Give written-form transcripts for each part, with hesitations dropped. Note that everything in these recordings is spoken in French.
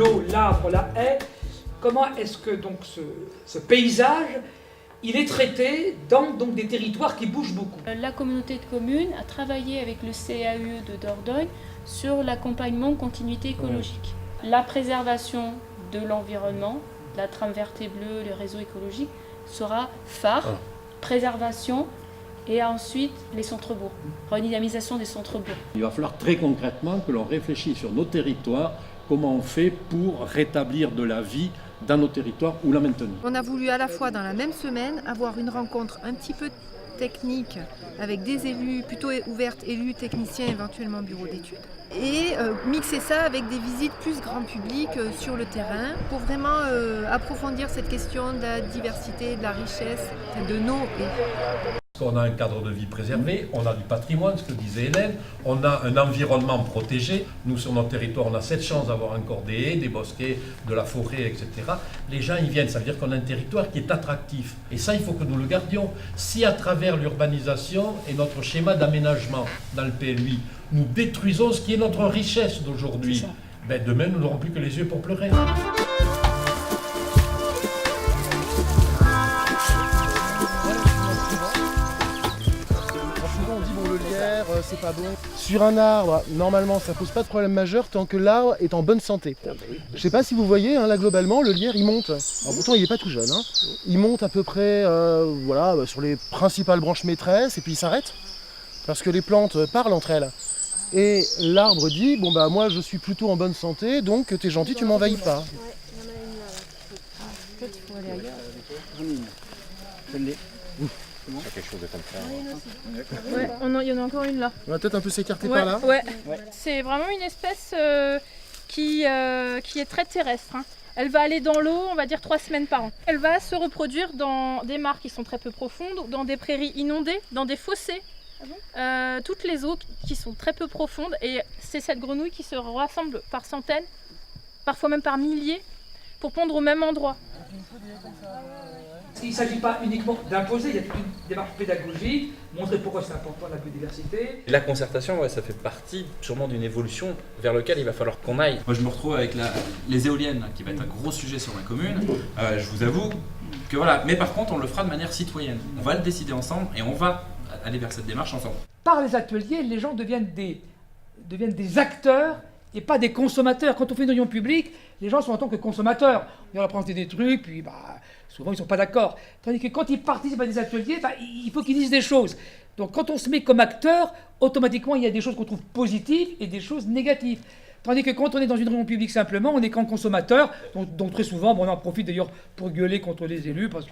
l'eau, l'arbre, la haie, comment est-ce que donc ce paysage, il est traité dans donc, des territoires qui bougent beaucoup? La communauté de communes a travaillé avec le CAUE de Dordogne sur l'accompagnement continuité écologique. La préservation de l'environnement, la trame verte et bleue, le réseau écologique sera phare, préservation et ensuite les centres-bourgs, redynamisation des centres-bourgs. Il va falloir très concrètement que l'on réfléchisse sur nos territoires, comment on fait pour rétablir de la vie dans nos territoires ou la maintenir. On a voulu à la fois dans la même semaine avoir une rencontre un petit peu technique avec des élus, plutôt ouvertes, élus, techniciens, éventuellement bureaux d'études, et mixer ça avec des visites plus grand public sur le terrain pour vraiment approfondir cette question de la diversité, de la richesse de nos haies. On a un cadre de vie préservé, on a du patrimoine, ce que disait Hélène, on a un environnement protégé. Nous, sur notre territoire, on a cette chance d'avoir encore des haies, des bosquets, de la forêt, etc. Les gens, ils viennent, ça veut dire qu'on a un territoire qui est attractif. Et ça, il faut que nous le gardions. Si à travers l'urbanisation et notre schéma d'aménagement dans le PLUI, nous détruisons ce qui est notre richesse d'aujourd'hui, ben demain, nous n'aurons plus que les yeux pour pleurer. C'est pas bon. Sur un arbre, normalement, ça pose pas de problème majeur tant que l'arbre est en bonne santé. Je sais pas si vous voyez, hein, là globalement, le lierre il monte. Alors pourtant, il est pas tout jeune. Hein. Il monte à peu près, voilà, sur les principales branches maîtresses et puis il s'arrête parce que les plantes parlent entre elles. Et l'arbre dit, bon bah moi je suis plutôt en bonne santé, donc t'es gentil, tu m'envahis pas. Peut-être qu'il faut aller ailleurs. Quelque chose de comme ça. Ouais, il y en a encore une là. On va peut-être un peu s'écarter par là. Ouais. C'est vraiment une espèce qui est très terrestre. Hein. Elle va aller dans l'eau, on va dire 3 semaines par an. Elle va se reproduire dans des mares qui sont très peu profondes, dans des prairies inondées, dans des fossés. Toutes les eaux qui sont très peu profondes. Et c'est cette grenouille qui se rassemble par centaines, parfois même par milliers, pour pondre au même endroit. Il ne s'agit pas uniquement d'imposer, il y a toute une démarche pédagogique, montrer pourquoi c'est important la biodiversité. La concertation, ça fait partie sûrement d'une évolution vers laquelle il va falloir qu'on aille. Moi je me retrouve avec les éoliennes, qui va être un gros sujet sur ma commune. Je vous avoue que voilà, mais par contre on le fera de manière citoyenne. On va le décider ensemble et on va aller vers cette démarche ensemble. Par les ateliers, les gens deviennent des acteurs et pas des consommateurs. Quand on fait une réunion publique, les gens sont en tant que consommateurs. On leur présenter des trucs, puis souvent ils ne sont pas d'accord. Tandis que quand ils participent à des ateliers, il faut qu'ils disent des choses. Donc quand on se met comme acteur, automatiquement il y a des choses qu'on trouve positives et des choses négatives. Tandis que quand on est dans une réunion publique simplement, on est qu'en consommateur, donc très souvent, on en profite d'ailleurs pour gueuler contre les élus parce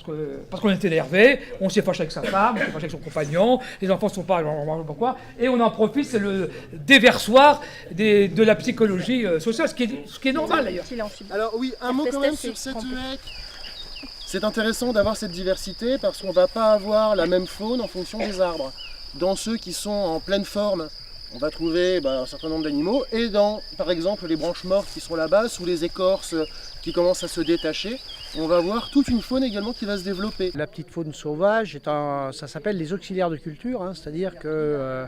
qu'on est énervé, on s'est fâché avec sa femme, on s'est fâché avec son compagnon, les enfants ne sont pas pourquoi, et on en profite, c'est le déversoir de la psychologie sociale, ce qui est normal d'ailleurs. Alors oui, un mot quand même sur cette haie. C'est intéressant d'avoir cette diversité parce qu'on ne va pas avoir la même faune en fonction des arbres. Dans ceux qui sont en pleine forme, on va trouver un certain nombre d'animaux, et dans, par exemple, les branches mortes qui sont là-bas, sous les écorces qui commencent à se détacher, on va avoir toute une faune également qui va se développer. La petite faune sauvage, ça s'appelle les auxiliaires de culture, hein, c'est-à-dire que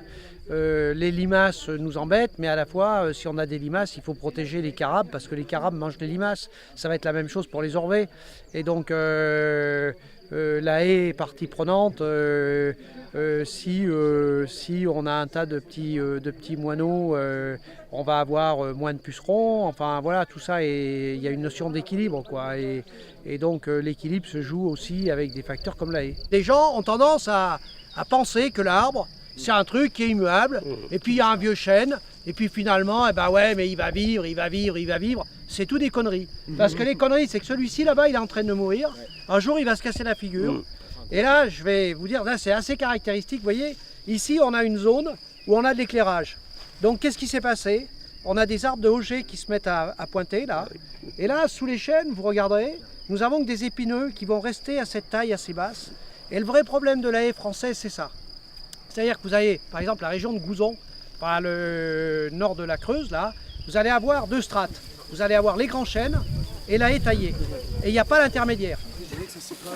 les limaces nous embêtent, mais à la fois, si on a des limaces, il faut protéger les carabes, parce que les carabes mangent les limaces. Ça va être la même chose pour les orvets. Et donc, la haie est partie prenante. Si on a un tas de petits moineaux, on va avoir moins de pucerons. Enfin voilà, tout ça, il y a une notion d'équilibre, quoi. Et donc l'équilibre se joue aussi avec des facteurs comme la haie. Les gens ont tendance à penser que l'arbre, c'est un truc qui est immuable, et puis il y a un vieux chêne, et puis finalement, mais il va vivre. C'est tout des conneries. Parce que les conneries, c'est que celui-ci là-bas, il est en train de mourir. Un jour, il va se casser la figure. Et là, je vais vous dire, là, c'est assez caractéristique. Vous voyez, ici, on a une zone où on a de l'éclairage. Donc, qu'est-ce qui s'est passé? On a des arbres de Auger qui se mettent à pointer, là. Et là, sous les chênes, vous regarderez, nous avons que des épineux qui vont rester à cette taille assez basse. Et le vrai problème de la haie française, c'est ça. C'est-à-dire que vous avez, par exemple, la région de Gouzon, par le nord de la Creuse, là, vous allez avoir 2 strates. Vous allez avoir les grands chênes et la haie taillée. Et il n'y a pas l'intermédiaire. Je dirais que c'est pas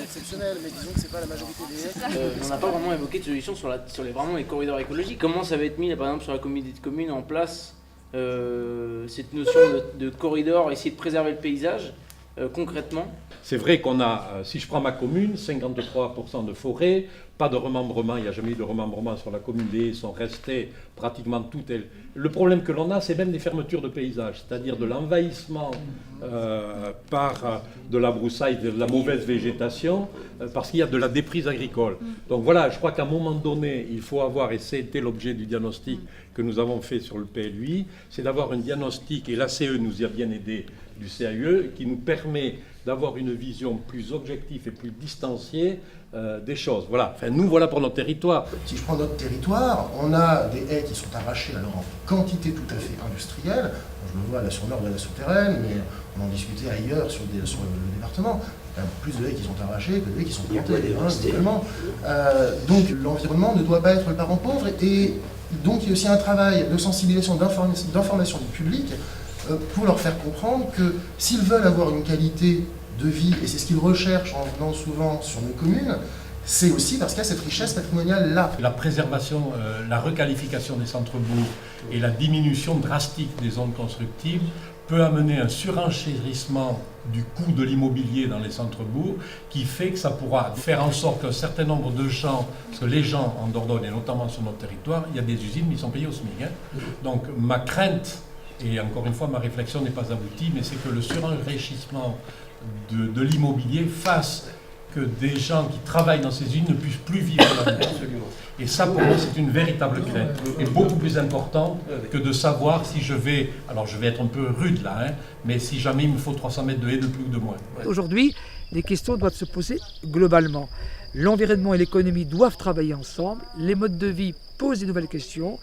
exceptionnel, mais disons que c'est pas la majorité des haies. On n'a pas vraiment évoqué de solution sur vraiment les corridors écologiques. Comment ça va être mis, par exemple, sur la communauté de communes en place cette notion de corridor, essayer de préserver le paysage concrètement? C'est vrai qu'on a, si je prends ma commune, 53% de forêt, pas de remembrement, il n'y a jamais eu de remembrement sur la commune, les haies sont restées pratiquement toutes. Le problème que l'on a, c'est même des fermetures de paysages, c'est-à-dire de l'envahissement par de la broussaille, de la mauvaise végétation, parce qu'il y a de la déprise agricole. Donc voilà, je crois qu'à un moment donné, il faut avoir, et c'était l'objet du diagnostic que nous avons fait sur le PLUI, c'est d'avoir un diagnostic, et l'ACE nous y a bien aidé, du CAE, qui nous permet d'avoir une vision plus objective et plus distanciée des choses. Voilà. Enfin, nous, voilà pour notre territoire. Si je prends notre territoire, on a des haies qui sont arrachées alors en quantité tout à fait industrielle. Je le vois là sur le nord de la souterraine, mais on en discutait ailleurs sur le département. Il y a plus de haies qui sont arrachées que de haies qui sont plantées. Donc l'environnement ne doit pas être le parent pauvre. Et donc il y a aussi un travail de sensibilisation, d'information du public pour leur faire comprendre que s'ils veulent avoir une qualité de vie, et c'est ce qu'ils recherchent en venant souvent sur nos communes, c'est aussi parce qu'il y a cette richesse patrimoniale-là. La préservation, la requalification des centres-bourgs et la diminution drastique des zones constructibles peut amener un surenchérissement du coût de l'immobilier dans les centres-bourgs qui fait que ça pourra faire en sorte qu'un certain nombre de gens, parce que les gens en Dordogne et notamment sur notre territoire, il y a des usines qui sont payées au SMIC. Donc ma crainte, et encore une fois ma réflexion n'est pas aboutie, mais c'est que le surenrichissement de l'immobilier fasse que des gens qui travaillent dans ces usines ne puissent plus vivre là-dedans. Et ça, pour moi, c'est une véritable crainte. Et beaucoup plus importante que de savoir si je vais... Alors, je vais être un peu rude là, mais si jamais il me faut 300 mètres de haies de plus ou de moins. Aujourd'hui, les questions doivent se poser globalement. L'environnement et l'économie doivent travailler ensemble. Les modes de vie posent des nouvelles questions.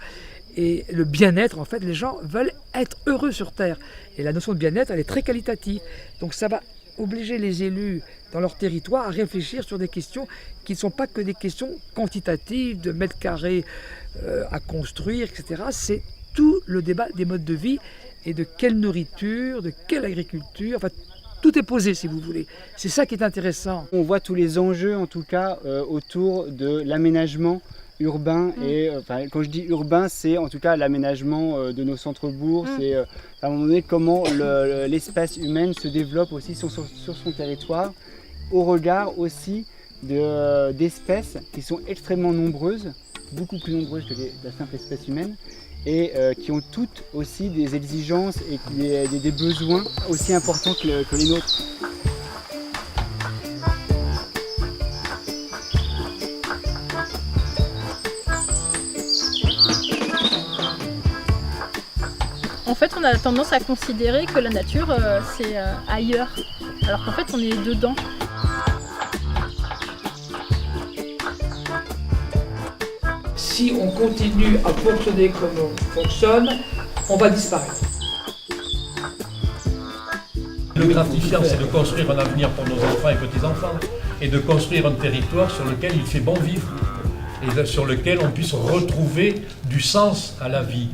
Et le bien-être, en fait, les gens veulent être heureux sur Terre. Et la notion de bien-être, elle est très qualitative. Donc ça va obliger les élus dans leur territoire à réfléchir sur des questions qui ne sont pas que des questions quantitatives, de mètres carrés à construire, etc. C'est tout le débat des modes de vie et de quelle nourriture, de quelle agriculture, enfin tout est posé si vous voulez. C'est ça qui est intéressant. On voit tous les enjeux en tout cas autour de l'aménagement urbain et quand je dis urbain, c'est en tout cas l'aménagement de nos centres-bourgs, c'est à un moment donné comment l'espèce humaine se développe aussi sur son territoire, au regard aussi d'espèces qui sont extrêmement nombreuses, beaucoup plus nombreuses que la simple espèce humaine, et qui ont toutes aussi des exigences et des besoins aussi importants que les nôtres. En fait, on a tendance à considérer que la nature, c'est ailleurs, alors qu'en fait, on est dedans. Si on continue à fonctionner comme on fonctionne, on va disparaître. Le gratifiant, c'est de construire un avenir pour nos enfants et petits-enfants, et de construire un territoire sur lequel il fait bon vivre, et sur lequel on puisse retrouver du sens à la vie.